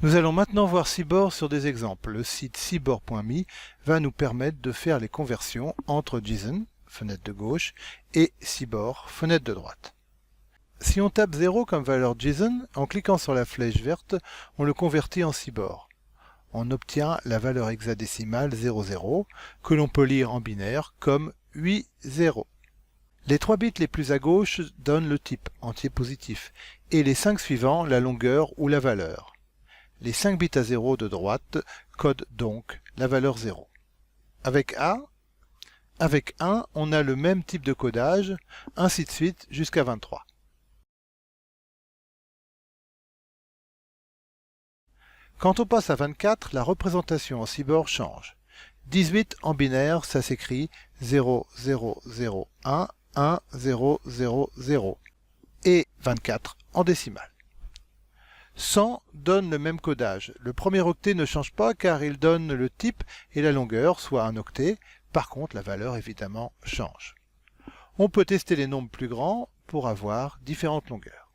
Nous allons maintenant voir Cibor sur des exemples. Le site cibor.me va nous permettre de faire les conversions entre JSON, fenêtre de gauche, et Cibor, fenêtre de droite. Si on tape 0 comme valeur JSON, en cliquant sur la flèche verte, on le convertit en Cibor. On obtient la valeur hexadécimale 00, que l'on peut lire en binaire comme 8 0. Les 3 bits les plus à gauche donnent le type entier positif, et les 5 suivants la longueur ou la valeur. Les 5 bits à 0 de droite codent donc la valeur 0. Avec 1, on a le même type de codage, ainsi de suite jusqu'à 23. Quand on passe à 24, la représentation en Cibor change. 18 en binaire, ça s'écrit 0 0 0 1 1 0 0 0 et 24 en décimale. 100 donne le même codage. Le premier octet ne change pas car il donne le type et la longueur, soit un octet. Par contre, la valeur évidemment change. On peut tester les nombres plus grands pour avoir différentes longueurs.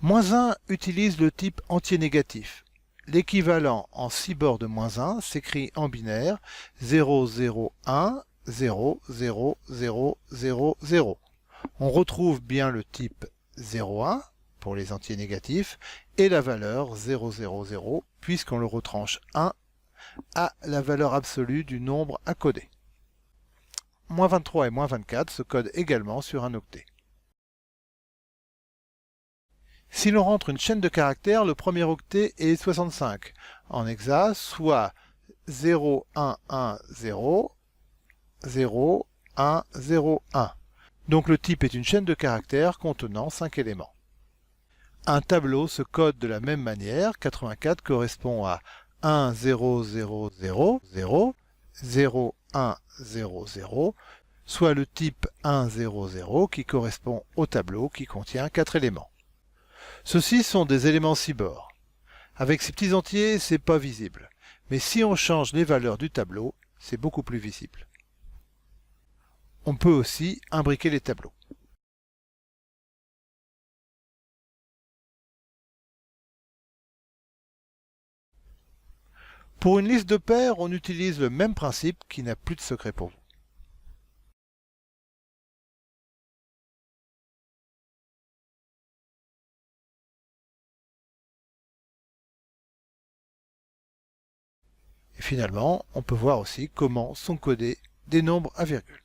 -1 utilise le type entier négatif. L'équivalent en Cibor de -1 s'écrit en binaire 0 0 1 0 0 0 0 0. On retrouve bien le type 0,1 pour les entiers négatifs et la valeur 0,0,0 puisqu'on le retranche 1 à la valeur absolue du nombre à coder. -23 et -24 se codent également sur un octet. Si l'on rentre une chaîne de caractères, le premier octet est 65 en hexa, soit 0 1 1 0 0 1 0 1. Donc le type est une chaîne de caractères contenant 5 éléments. Un tableau se code de la même manière. 84 correspond à 1 0 0 0 0 0 1 0 0, soit le type 1 0 0 qui correspond au tableau qui contient 4 éléments. Ceux-ci sont des éléments Cibor. Avec ces petits entiers, c'est pas visible. Mais si on change les valeurs du tableau, c'est beaucoup plus visible. On peut aussi imbriquer les tableaux. Pour une liste de paires, on utilise le même principe qui n'a plus de secret pour vous. Et finalement, on peut voir aussi comment sont codés des nombres à virgule.